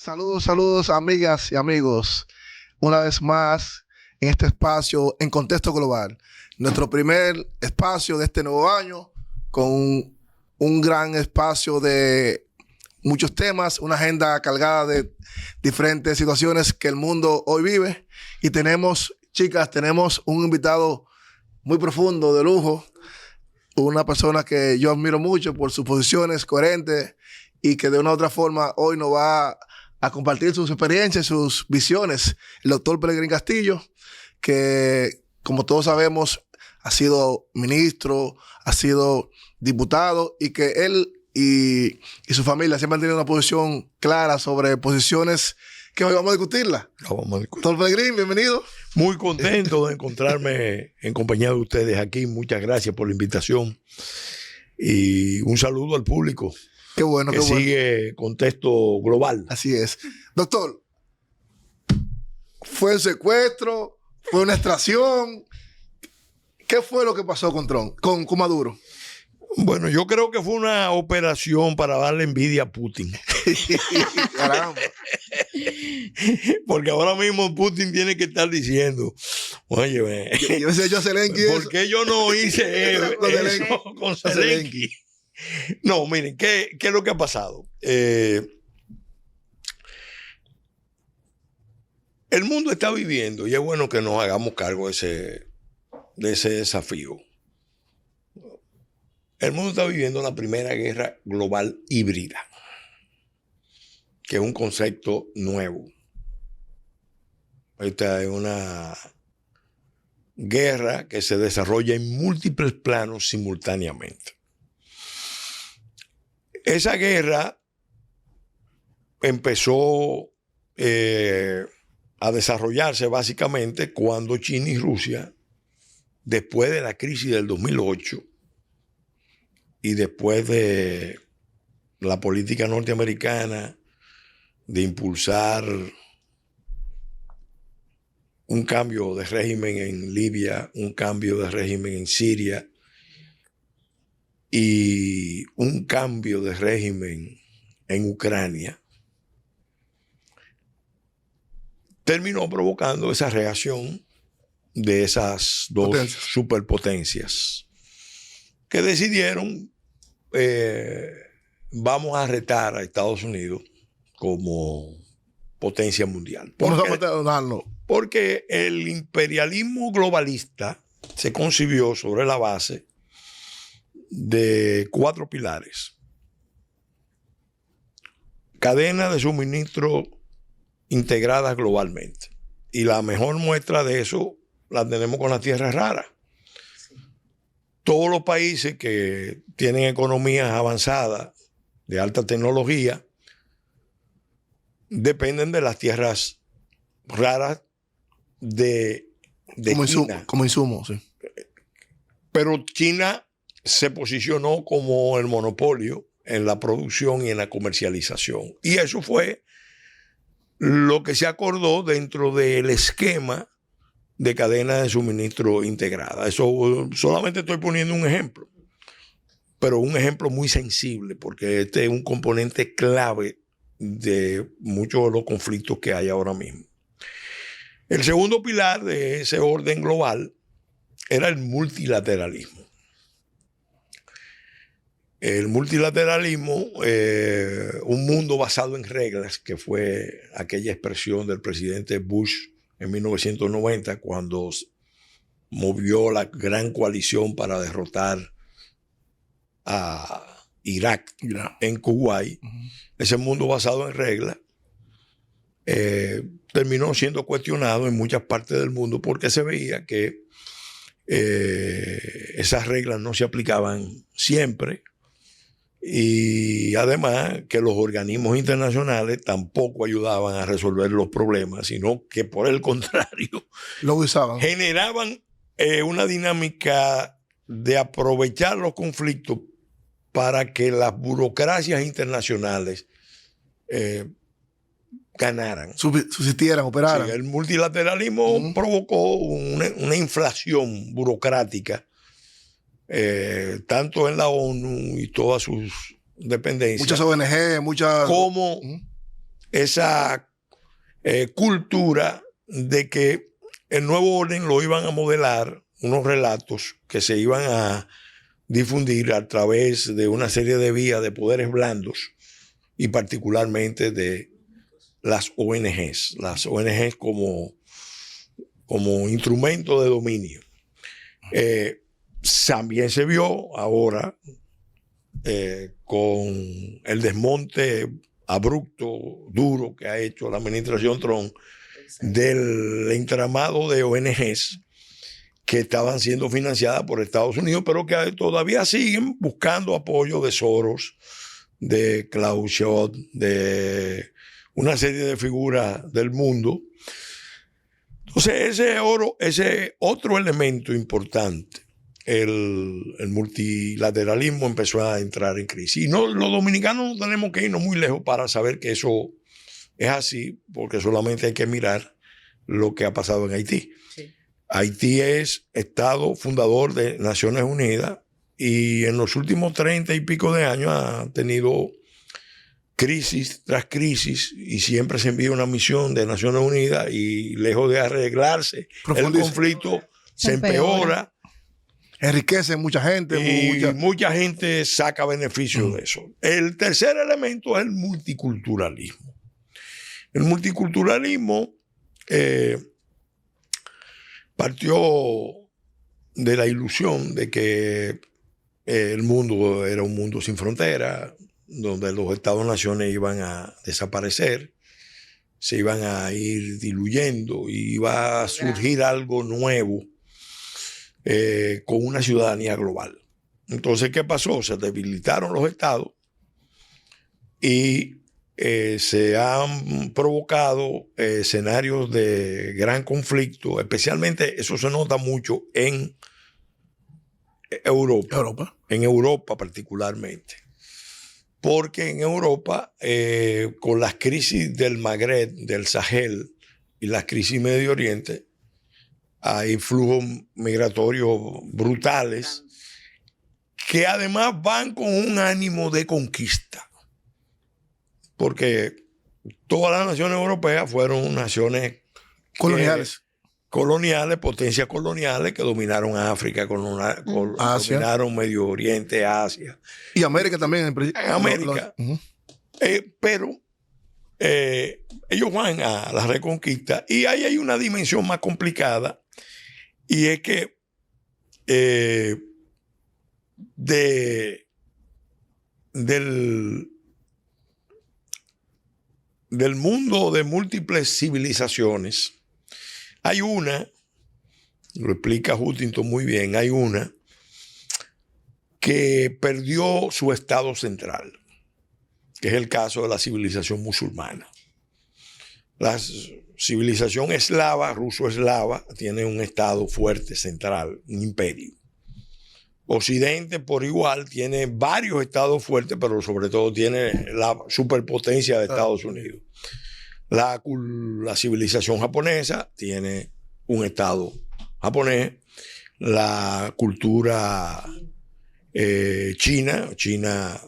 Saludos, saludos, amigas y amigos. Una vez más en este espacio en contexto global. Nuestro primer espacio de este nuevo año con un gran espacio de muchos temas, una agenda cargada de diferentes situaciones que el mundo hoy vive. Y tenemos, chicas, tenemos un invitado muy profundo, de lujo, una persona que yo admiro mucho por sus posiciones coherentes y que de una u otra forma hoy nos va a compartir sus experiencias, sus visiones. El doctor Pelegrín Castillo, que como todos sabemos ha sido ministro, ha sido diputado y que él y su familia siempre han tenido una posición clara sobre posiciones que hoy vamos a discutirla. Doctor Pelegrín, bienvenido. Muy contento de encontrarme en compañía de ustedes aquí. Muchas gracias por la invitación y un saludo al público. Qué bueno, que sigue contexto global. Así es. Doctor, ¿fue un secuestro? ¿Fue una extracción? ¿Qué fue lo que pasó con Trump, con Maduro? Bueno, yo creo que fue una operación para darle envidia a Putin. Caramba. Porque ahora mismo Putin tiene que estar diciendo, oye, yo decía yo a Zelensky ¿por qué yo no hice eso con Zelensky? No, miren, ¿qué es lo que ha pasado? El mundo está viviendo, y es bueno que nos hagamos cargo de ese desafío. El mundo está viviendo la primera guerra global híbrida, que es un concepto nuevo. Esta es una guerra que se desarrolla en múltiples planos simultáneamente. Esa guerra empezó a desarrollarse básicamente cuando China y Rusia, después de la crisis del 2008 y después de la política norteamericana de impulsar un cambio de régimen en Libia, un cambio de régimen en Siria y un cambio de régimen en Ucrania, terminó provocando esa reacción de esas dos superpotencias que decidieron vamos a retar a Estados Unidos como potencia mundial. Porque el imperialismo globalista se concibió sobre la base de 4 pilares. Cadena de suministro integradas globalmente. Y la mejor muestra de eso la tenemos con las tierras raras. Todos los países que tienen economías avanzadas de alta tecnología dependen de las tierras raras de China. Como insumo, sí. Pero China se posicionó como el monopolio en la producción y en la comercialización. Y eso fue lo que se acordó dentro del esquema de cadena de suministro integrada. Eso solamente estoy poniendo un ejemplo, pero un ejemplo muy sensible, porque este es un componente clave de muchos de los conflictos que hay ahora mismo. El segundo pilar de ese orden global era el multilateralismo. El multilateralismo, un mundo basado en reglas, que fue aquella expresión del presidente Bush en 1990, cuando movió la gran coalición para derrotar a Irak en Kuwait. Ese mundo basado en reglas terminó siendo cuestionado en muchas partes del mundo porque se veía que esas reglas no se aplicaban siempre. Y además que los organismos internacionales tampoco ayudaban a resolver los problemas, sino que por el contrario lo usaban. Generaban una dinámica de aprovechar los conflictos para que las burocracias internacionales ganaran. Subsistieran, operaran. Sí, el multilateralismo provocó una inflación burocrática, tanto en la ONU y todas sus dependencias. Muchas ONG, muchas... Como esa cultura de que el nuevo orden lo iban a modelar unos relatos que se iban a difundir a través de una serie de vías de poderes blandos y particularmente de las ONGs como instrumento de dominio. También se vio ahora con el desmonte abrupto, duro que ha hecho la administración Trump del entramado de ONGs que estaban siendo financiadas por Estados Unidos, pero que todavía siguen buscando apoyo de Soros, de Klaus Schwab, de una serie de figuras del mundo. Entonces, ese otro elemento importante, el multilateralismo empezó a entrar en crisis. Y los dominicanos no tenemos que irnos muy lejos para saber que eso es así, porque solamente hay que mirar lo que ha pasado en Haití. Sí. Haití es Estado fundador de Naciones Unidas y en los últimos 30 y pico de años ha tenido crisis tras crisis y siempre se envía una misión de Naciones Unidas y lejos de arreglarse el conflicto se empeora. Enriquece mucha gente. Y mucha gente saca beneficio de eso. El tercer elemento es el multiculturalismo. El multiculturalismo partió de la ilusión de que el mundo era un mundo sin frontera, donde los estados-naciones iban a desaparecer, se iban a ir diluyendo y iba a surgir algo nuevo con una ciudadanía global. Entonces, ¿qué pasó? Se debilitaron los estados y se han provocado escenarios de gran conflicto, especialmente eso se nota mucho en Europa. En Europa particularmente. Porque en Europa, con las crisis del Magreb, del Sahel y las crisis Medio Oriente, hay flujos migratorios brutales que además van con un ánimo de conquista. Porque todas las naciones europeas fueron naciones coloniales, potencias coloniales que dominaron África, dominaron Medio Oriente, Asia. Y América también. América. Pero ellos van a la reconquista y ahí hay una dimensión más complicada y es que del mundo de múltiples civilizaciones, hay una, lo explica Huntington muy bien, hay una que perdió su estado central, que es el caso de la civilización musulmana. La civilización eslava, ruso-eslava, tiene un estado fuerte central, un imperio. Occidente, por igual, tiene varios estados fuertes, pero sobre todo tiene la superpotencia de Estados Unidos. La civilización japonesa tiene un estado japonés. La cultura China tiene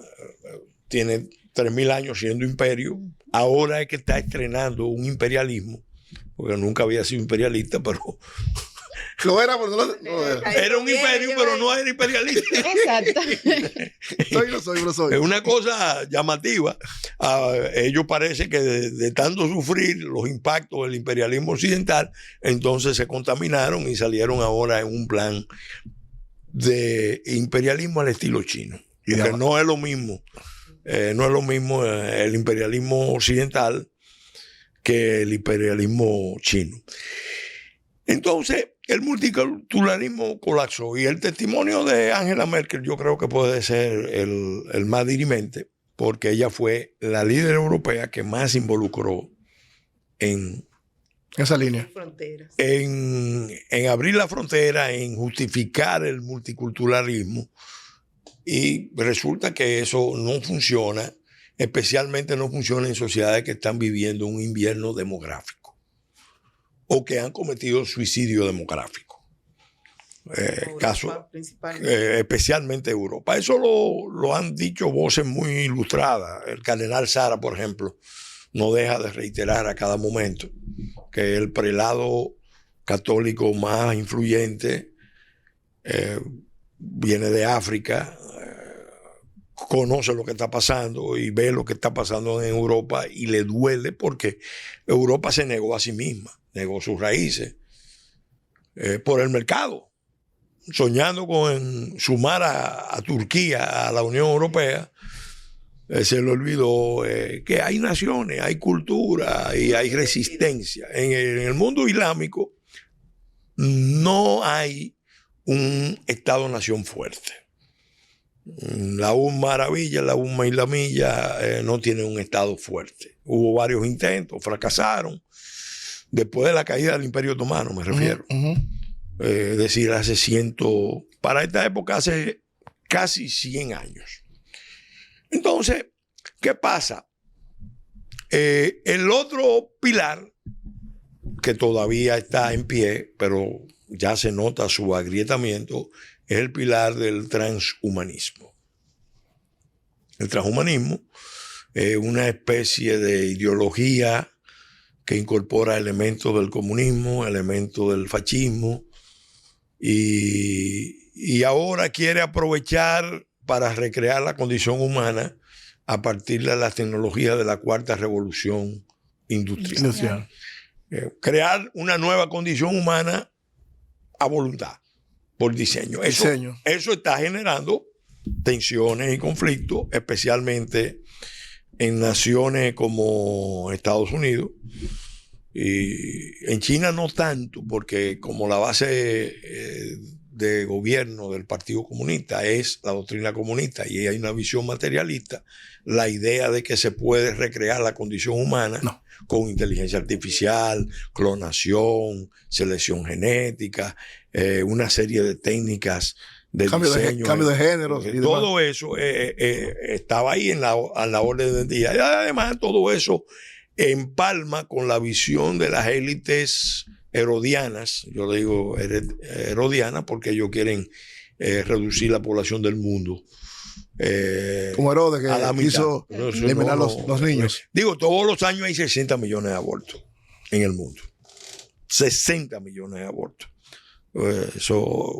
3.000 años siendo imperio. Ahora es que está estrenando un imperialismo, porque nunca había sido imperialista, pero... Lo era, pero no era. Era un imperio, pero no era imperialista. Exacto. soy. Es una cosa llamativa. Ellos parece que de tanto sufrir los impactos del imperialismo occidental, entonces se contaminaron y salieron ahora en un plan de imperialismo al estilo chino. Porque no es lo mismo. No es lo mismo el imperialismo occidental que el imperialismo chino. Entonces, el multiculturalismo colapsó y el testimonio de Angela Merkel yo creo que puede ser el más dirimente, porque ella fue la líder europea que más se involucró en esa línea, en abrir la frontera, en justificar el multiculturalismo, y resulta que eso no funciona, especialmente no funciona en sociedades que están viviendo un invierno demográfico o que han cometido suicidio demográfico. Especialmente Europa. Eso lo han dicho voces muy ilustradas. El cardenal Sara, por ejemplo, no deja de reiterar a cada momento que el prelado católico más influyente viene de África, conoce lo que está pasando y ve lo que está pasando en Europa y le duele porque Europa se negó a sí misma, negó sus raíces por el mercado, soñando con sumar a Turquía a la Unión Europea. Se le olvidó que hay naciones, hay cultura y hay resistencia. En el mundo islámico no hay un Estado-nación fuerte. La Umma Arabilla, la Umma Islamilla no tiene un Estado fuerte. Hubo varios intentos, fracasaron. Después de la caída del Imperio Otomano, me refiero. Es decir, para esta época hace casi 100 años. Entonces, ¿qué pasa? El otro pilar que todavía está en pie, pero ya se nota su agrietamiento, es el pilar del transhumanismo. El transhumanismo es una especie de ideología que incorpora elementos del comunismo, elementos del fascismo, y ahora quiere aprovechar para recrear la condición humana a partir de las tecnologías de la cuarta revolución industrial. Crear una nueva condición humana a voluntad, por diseño. Eso está generando tensiones y conflictos, especialmente en naciones como Estados Unidos. Y en China no tanto, porque como la base de gobierno del Partido Comunista es la doctrina comunista y hay una visión materialista, la idea de que se puede recrear la condición humana con inteligencia artificial, clonación, selección genética, una serie de técnicas de diseño, cambio de género. Todo eso estaba ahí a la orden del día. Y además todo eso empalma con la visión de las élites herodianas. Yo le digo herodianas porque ellos quieren reducir la población del mundo. Como Herodes que quiso eliminar los niños. Digo, todos los años hay 60 millones de abortos en el mundo. 60 millones de abortos. Eso es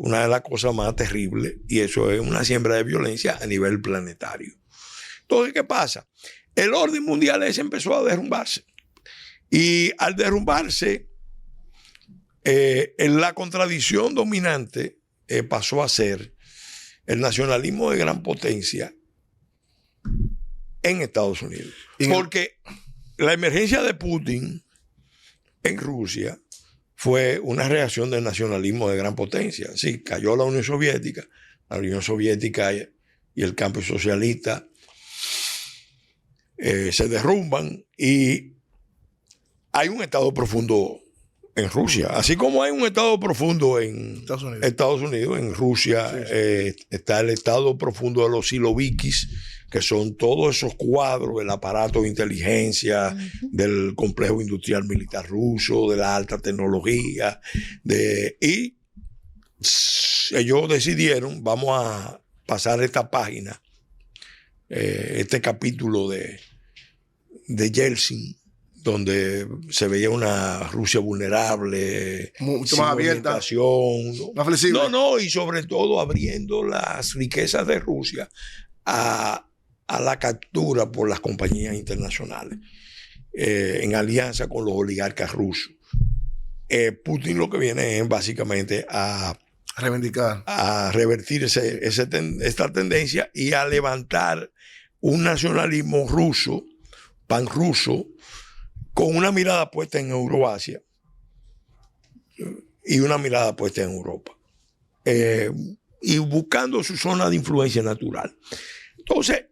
una de las cosas más terribles y eso es una siembra de violencia a nivel planetario. Entonces, ¿qué pasa? El orden mundial ese empezó a derrumbarse. Y al derrumbarse, la contradicción dominante pasó a ser el nacionalismo de gran potencia en Estados Unidos. Porque la emergencia de Putin en Rusia fue una reacción del nacionalismo de gran potencia. Sí, cayó la Unión Soviética y el campo socialista se derrumban y hay un estado profundo en Rusia, así como hay un estado profundo en Estados Unidos. En Rusia está el estado profundo de los silovikis, que son todos esos cuadros del aparato de inteligencia, del complejo industrial militar ruso, de la alta tecnología, y ellos decidieron, vamos a pasar esta página, este capítulo de Yeltsin, donde se veía una Rusia vulnerable, mucho más abierta, más flexible. Y sobre todo abriendo las riquezas de Rusia a la captura por las compañías internacionales, en alianza con los oligarcas rusos. Putin lo que viene es básicamente a reivindicar, a revertir esta tendencia y a levantar un nacionalismo ruso, panruso, con una mirada puesta en Euroasia y una mirada puesta en Europa, y buscando su zona de influencia natural. Entonces,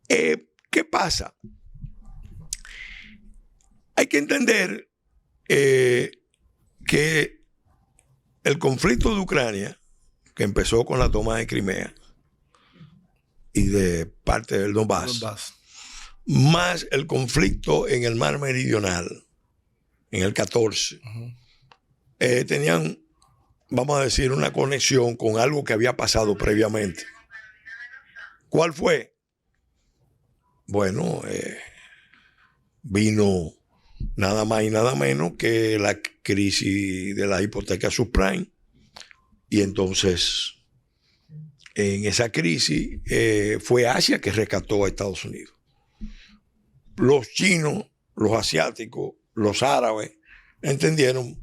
¿qué pasa? Hay que entender que el conflicto de Ucrania, que empezó con la toma de Crimea y de parte del Donbass, más el conflicto en el mar meridional, en el 14, tenían, vamos a decir, una conexión con algo que había pasado previamente. ¿Cuál fue? Bueno, vino nada más y nada menos que la crisis de la hipoteca subprime. Y entonces, en esa crisis, fue Asia que rescató a Estados Unidos. Los chinos, los asiáticos, los árabes, entendieron,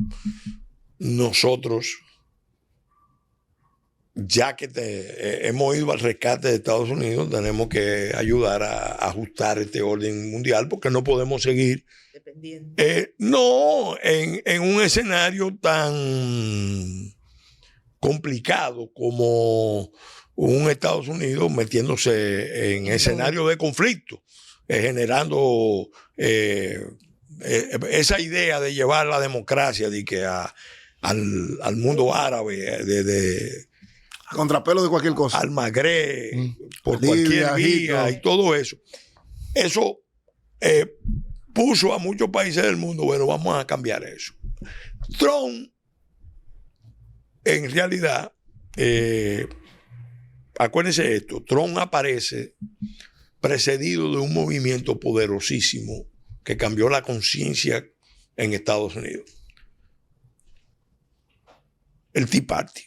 nosotros, ya que hemos ido al rescate de Estados Unidos, tenemos que ayudar a ajustar este orden mundial, porque no podemos seguir no en un escenario tan complicado como un Estados Unidos metiéndose en escenario de conflicto, generando esa idea de llevar la democracia de que al mundo árabe, a contrapelo de cualquier cosa, al Magreb, por Libia, cualquier vía Egipto, y todo eso. Eso puso a muchos países del mundo, bueno, vamos a cambiar eso. Trump, en realidad, acuérdense esto, Trump aparece precedido de un movimiento poderosísimo que cambió la conciencia en Estados Unidos. El Tea Party.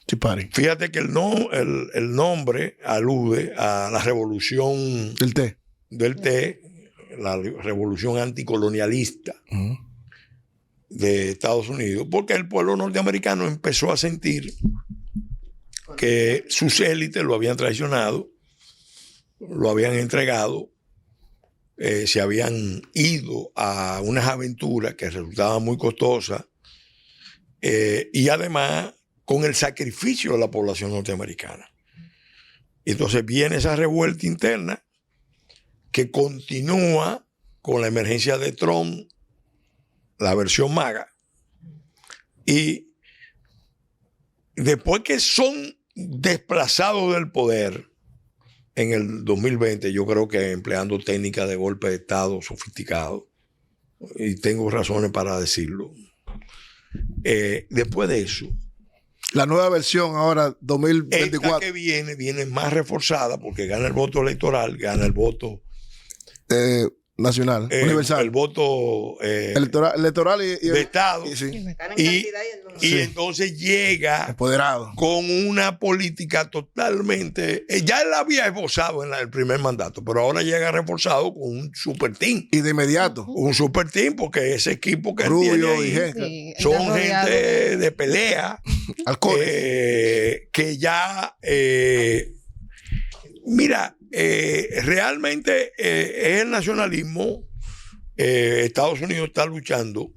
Tea Party. Fíjate que el nombre alude a la revolución del té, la revolución anticolonialista de Estados Unidos, porque el pueblo norteamericano empezó a sentir que sus élites lo habían traicionado, lo habían entregado, se habían ido a unas aventuras que resultaban muy costosas, y además con el sacrificio de la población norteamericana. Entonces viene esa revuelta interna que continúa con la emergencia de Trump, la versión MAGA, y después que son desplazados del poder en el 2020, yo creo que empleando técnicas de golpe de Estado sofisticado, y tengo razones para decirlo, después de eso, la nueva versión ahora 2024 esta que viene más reforzada porque gana el voto electoral, gana el voto nacional, universal, el voto electoral y de Estado, y Sí. entonces llega empoderado con una política totalmente, ya él había esbozado en el primer mandato, pero ahora llega reforzado con un super team. y de inmediato Un super team, porque ese equipo que Rubio él tiene ahí y Genca, Sí, son está rodeado gente de pelea, halcones. que ya, mira, realmente es el nacionalismo. Estados Unidos está luchando.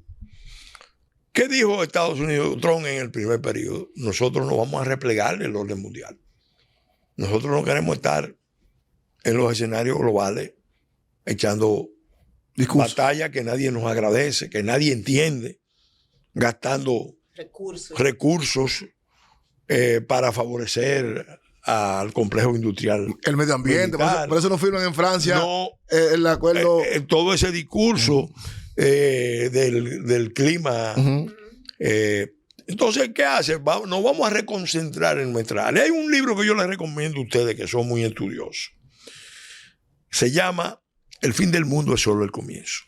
¿Qué dijo Estados Unidos, Trump, en el primer periodo? Nosotros no vamos a replegar el orden mundial. Nosotros no queremos estar en los escenarios globales echando batallas que nadie nos agradece, que nadie entiende, gastando recursos para favorecer al complejo industrial. El medio ambiente, por eso no firman en Francia el acuerdo. Todo ese discurso del clima. Entonces, ¿qué hace? Nos vamos a reconcentrar en nuestra área. Hay un libro que yo les recomiendo a ustedes que son muy estudiosos. Se llama El fin del mundo es solo el comienzo.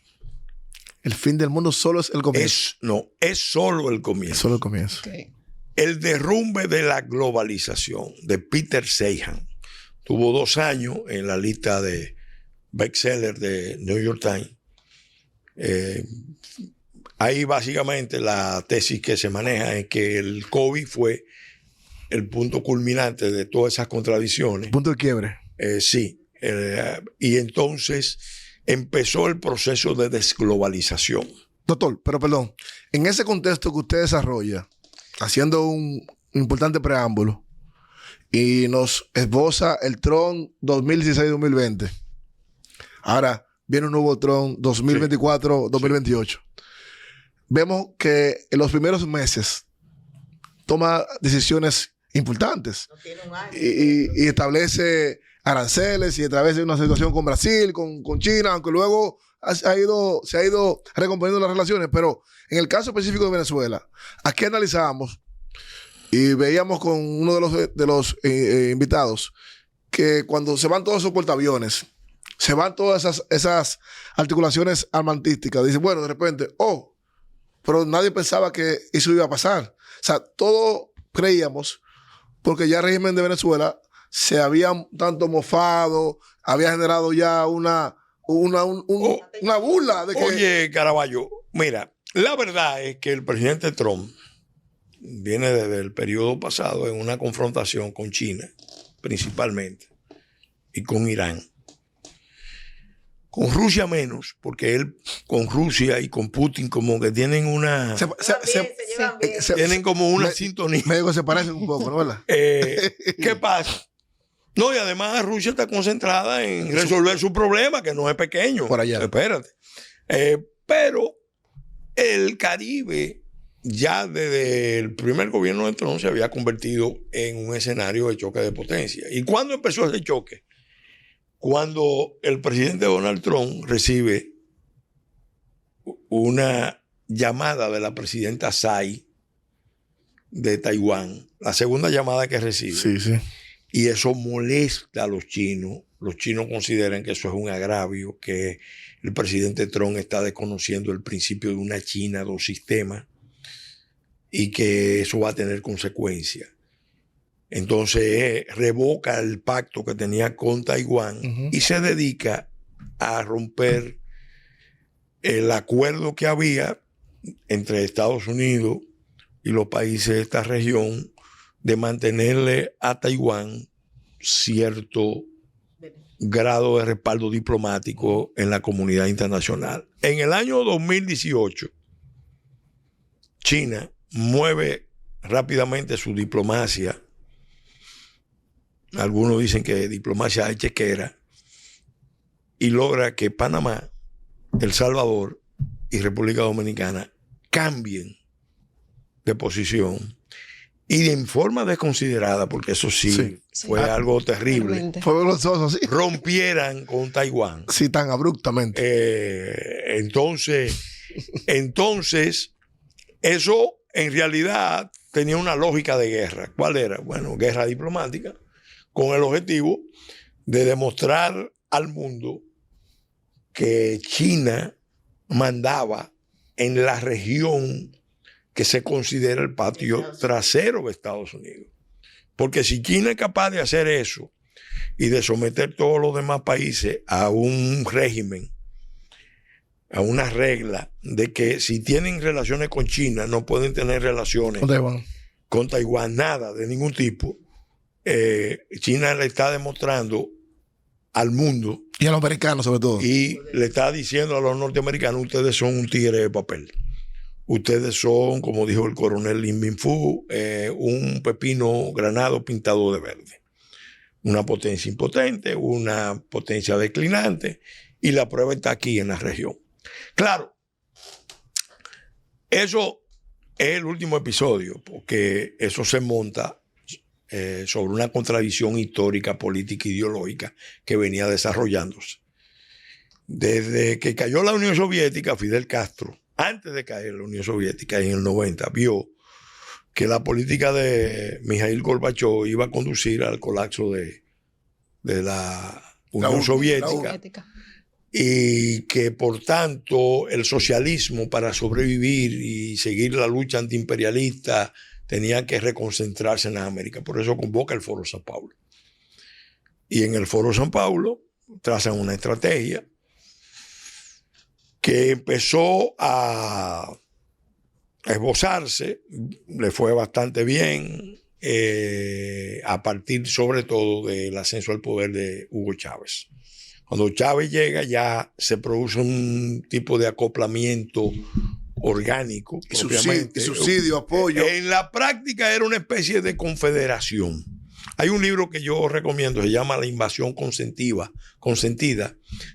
El fin del mundo solo es el comienzo. Es solo el comienzo. Es solo el comienzo. Okay. El derrumbe de la globalización, de Peter Seihan. Tuvo 2 años en la lista de bestseller de New York Times. Ahí básicamente la tesis que se maneja es que el COVID fue el punto culminante de todas esas contradicciones. Punto de quiebre. Sí. Y entonces empezó el proceso de desglobalización. Doctor, pero perdón, en ese contexto que usted desarrolla, haciendo un importante preámbulo, y nos esboza el Trump 2016-2020. Ahora viene un nuevo Trump 2024-2028. Sí. Vemos que en los primeros meses toma decisiones importantes y establece aranceles y establece una situación con Brasil, con China, aunque luego se ha ido recomponiendo las relaciones. Pero en el caso específico de Venezuela, aquí analizábamos y veíamos con uno de los invitados que cuando se van todos esos portaaviones Se van todas esas articulaciones armamentísticas. Dice, bueno, de repente, pero nadie pensaba que eso iba a pasar. O sea, todos creíamos, porque ya el régimen de Venezuela se había tanto mofado, había generado ya una burla de que... Oye, Caraballo, mira, la verdad es que el presidente Trump viene desde el periodo pasado en una confrontación con China, principalmente, y con Irán. Con Rusia menos, porque él con Rusia y con Putin como que tienen una... tienen como una sintonía. Me digo, se parecen un poco, ¿no? ¿Verdad? ¿Qué pasa? No, y además Rusia está concentrada en resolver su problema, que no es pequeño. Por allá. Espérate. Pero el Caribe, ya desde el primer gobierno de Trump, se había convertido en un escenario de choque de potencia. ¿Y cuándo empezó ese choque? Cuando el presidente Donald Trump recibe una llamada de la presidenta Tsai de Taiwán, la segunda llamada que recibe. Sí, sí. Y eso molesta a los chinos. Los chinos consideran que eso es un agravio, que el presidente Trump está desconociendo el principio de una China, dos sistemas, y que eso va a tener consecuencias. Entonces revoca el pacto que tenía con Taiwán y se dedica a romper el acuerdo que había entre Estados Unidos y los países de esta región de mantenerle a Taiwán cierto grado de respaldo diplomático en la comunidad internacional. En el año 2018, China mueve rápidamente su diplomacia. Algunos dicen que diplomacia de chequera, y logra que Panamá, El Salvador y República Dominicana cambien de posición y en forma desconsiderada, porque eso sí. Fue algo terrible. Fue vergonzoso, sí. Rompieran con Taiwán. Sí, tan abruptamente. Entonces, eso en realidad tenía una lógica de guerra. ¿Cuál era? Bueno, guerra diplomática, con el objetivo de demostrar al mundo que China mandaba en la región que se considera el patio trasero de Estados Unidos. Porque si China es capaz de hacer eso y de someter todos los demás países a un régimen, a una regla de que si tienen relaciones con China no pueden tener relaciones con Taiwán, nada de ningún tipo, China le está demostrando al mundo y a los americanos sobre todo, y le está diciendo a los norteamericanos: ustedes son un tigre de papel, ustedes son, como dijo el coronel Lin Min-fu, un pepino granado pintado de verde, una potencia impotente, una potencia declinante, y la prueba está aquí en la región. Claro, eso es el último episodio, porque eso se monta sobre una contradicción histórica, política, ideológica que venía desarrollándose. Desde que cayó la Unión Soviética, Fidel Castro, antes de caer la Unión Soviética en el 90, vio que la política de Mikhail Gorbachev iba a conducir al colapso de la Unión Soviética. Y que por tanto el socialismo, para sobrevivir y seguir la lucha antiimperialista, tenía que reconcentrarse en las Américas. Por eso convoca el Foro San Pablo. Y en el Foro San Pablo trazan una estrategia que empezó a esbozarse, le fue bastante bien, a partir sobre todo del ascenso al poder de Hugo Chávez. Cuando Chávez llega, ya se produce un tipo de acoplamiento orgánico. Y subsidio, apoyo. En la práctica era una especie de confederación. Hay un libro que yo recomiendo, se llama La invasión consentida,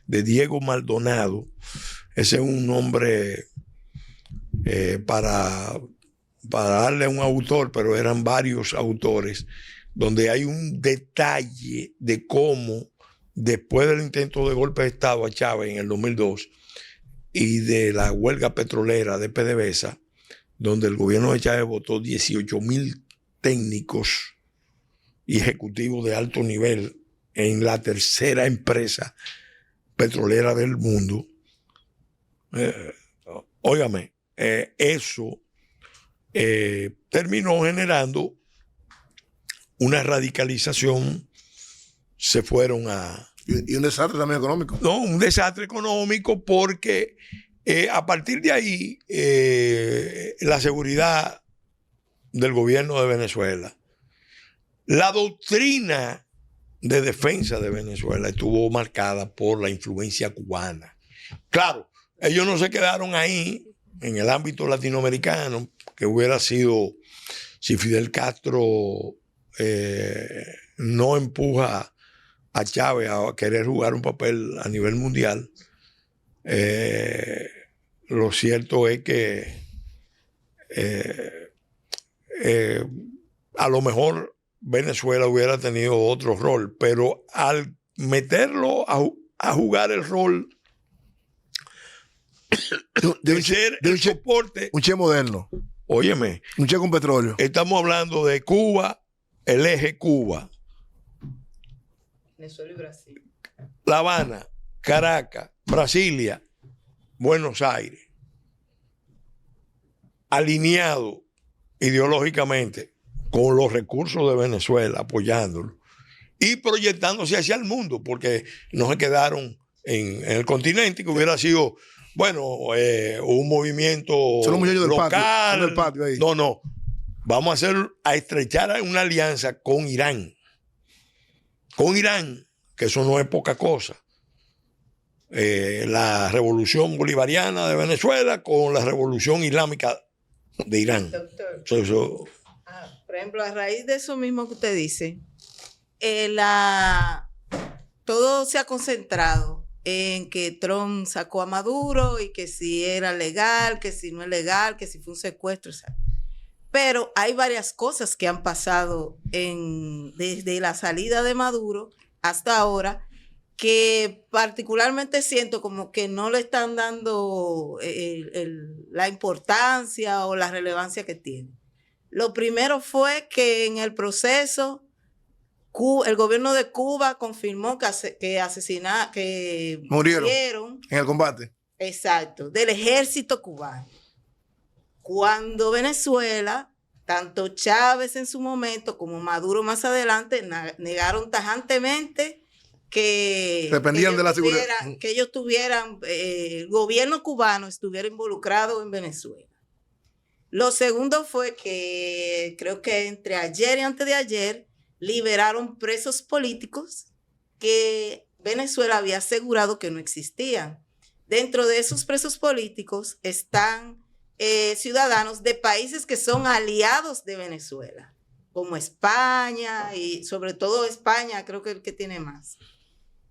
de Diego Maldonado. Ese es un nombre para darle a un autor, pero eran varios autores, donde hay un detalle de cómo, después del intento de golpe de Estado a Chávez en el 2002 y de la huelga petrolera de PDVSA, donde el gobierno de Chávez votó 18,000 técnicos y ejecutivos de alto nivel en la tercera empresa petrolera del mundo, óigame, eso terminó generando una radicalización. Se fueron a... Y un desastre también económico. No, un desastre económico porque a partir de ahí la seguridad del gobierno de Venezuela, la doctrina de defensa de Venezuela estuvo marcada por la influencia cubana. Claro, ellos no se quedaron ahí en el ámbito latinoamericano, que hubiera sido, si Fidel Castro no empuja a Chávez a querer jugar un papel a nivel mundial, lo cierto es que a lo mejor Venezuela hubiera tenido otro rol, pero al meterlo a jugar el rol de ser el soporte. Un che moderno. Óyeme. Un che con petróleo. Estamos hablando de Cuba, el eje Cuba. Venezuela y Brasil. La Habana, Caracas, Brasilia, Buenos Aires. Alineado ideológicamente con los recursos de Venezuela, apoyándolo y proyectándose hacia el mundo, porque no se quedaron en el continente, que hubiera sido, bueno, un movimiento local. Del patio ahí. No. Vamos a estrechar una alianza con Irán. Con Irán, que eso no es poca cosa. La revolución bolivariana de Venezuela con la revolución islámica de Irán. Doctor. Eso, Por ejemplo, a raíz de eso mismo que usted dice, todo se ha concentrado en que Trump sacó a Maduro y que si era legal, que si no es legal, que si fue un secuestro. ¿Sabes? Pero hay varias cosas que han pasado desde la salida de Maduro hasta ahora que particularmente siento como que no le están dando la importancia o la relevancia que tiene. Lo primero fue que en el proceso el gobierno de Cuba confirmó que murieron en el combate. Exacto, del ejército cubano. Cuando Venezuela, tanto Chávez en su momento como Maduro más adelante, negaron tajantemente que dependían de la seguridad. Que ellos tuvieran, el gobierno cubano estuviera involucrado en Venezuela. Lo segundo fue que creo que entre ayer y antes de ayer liberaron presos políticos que Venezuela había asegurado que no existían. Dentro de esos presos políticos están ciudadanos de países que son aliados de Venezuela, como España y sobre todo España, creo que el que tiene más.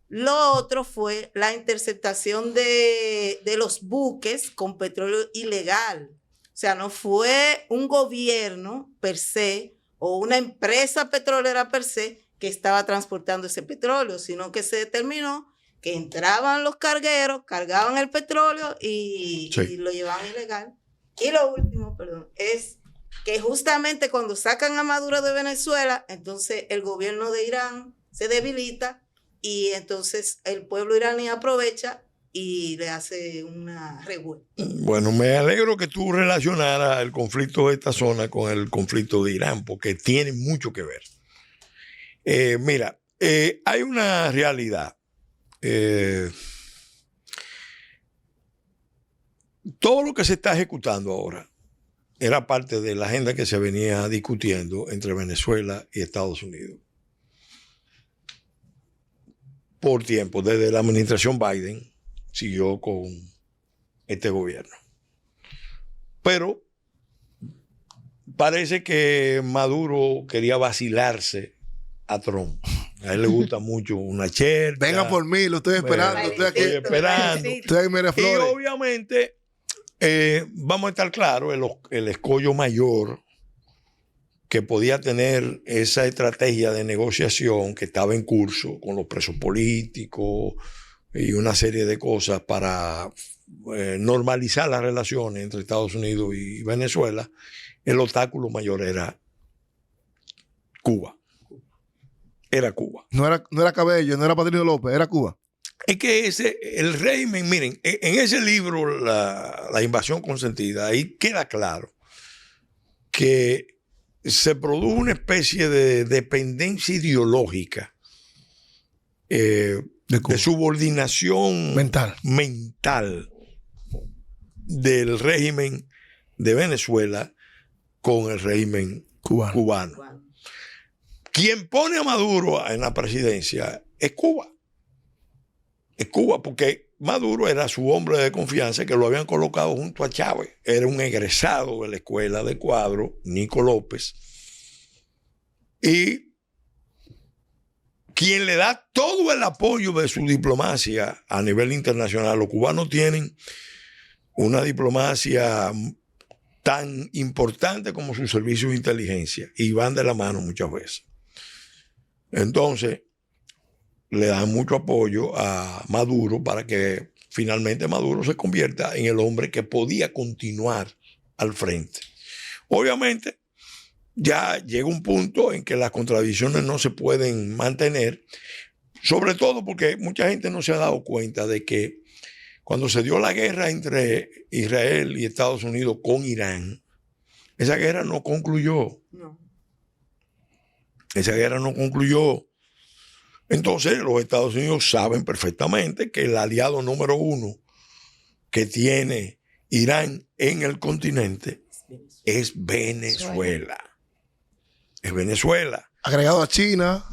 Lo otro fue la interceptación de los buques con petróleo ilegal. O sea, no fue un gobierno per se o una empresa petrolera per se que estaba transportando ese petróleo, sino que se determinó que entraban los cargueros, cargaban el petróleo y lo llevaban ilegal. Y lo último, es que justamente cuando sacan a Maduro de Venezuela, entonces el gobierno de Irán se debilita y entonces el pueblo iraní aprovecha y le hace una revuelta. Bueno, me alegro que tú relacionaras el conflicto de esta zona con el conflicto de Irán, porque tiene mucho que ver. Mira, hay una realidad. Todo lo que se está ejecutando ahora era parte de la agenda que se venía discutiendo entre Venezuela y Estados Unidos por tiempo. Desde la administración Biden siguió con este gobierno. Pero parece que Maduro quería vacilarse a Trump. A él le gusta mucho una chercha. Venga por mí, lo estoy esperando. Estoy aquí esperando. Estoy en Miraflores. Y obviamente, vamos a estar claros, el escollo mayor que podía tener esa estrategia de negociación que estaba en curso con los presos políticos y una serie de cosas para normalizar las relaciones entre Estados Unidos y Venezuela, el obstáculo mayor era Cuba. Era Cuba. No era Cabello, no era Patricio López, era Cuba. Es que el régimen, miren, en ese libro, la invasión consentida, ahí queda claro que se produjo una especie de dependencia ideológica, de subordinación mental del régimen de Venezuela con el régimen cubano. Quien pone a Maduro en la presidencia es Cuba. Es Cuba, porque Maduro era su hombre de confianza, que lo habían colocado junto a Chávez. Era un egresado de la escuela de Cuadro, Nico López. Y quien le da todo el apoyo de su diplomacia a nivel internacional. Los cubanos tienen una diplomacia tan importante como sus servicios de inteligencia y van de la mano muchas veces. Entonces, le dan mucho apoyo a Maduro para que finalmente Maduro se convierta en el hombre que podía continuar al frente. Obviamente, ya llega un punto en que las contradicciones no se pueden mantener, sobre todo porque mucha gente no se ha dado cuenta de que cuando se dio la guerra entre Israel y Estados Unidos con Irán, esa guerra no concluyó. No. Esa guerra no concluyó. Entonces, los Estados Unidos saben perfectamente que el aliado número uno que tiene Irán en el continente es Venezuela. Es Venezuela. Agregado a China,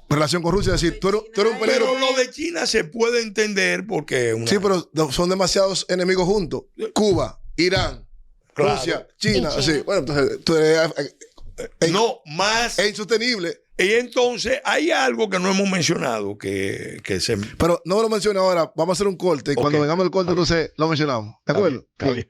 relación con Rusia, es decir, tú eres un peligro. Pero lo de China se puede entender porque... Sí, pero son demasiados enemigos juntos. Cuba, Irán, claro. Rusia, China. Sí. Bueno, entonces tú eres... no, más... Es insostenible. Y entonces hay algo que no hemos mencionado que se... Pero no lo menciono ahora. Vamos a hacer un corte y cuando vengamos al corte entonces lo mencionamos. ¿De acuerdo? Está bien.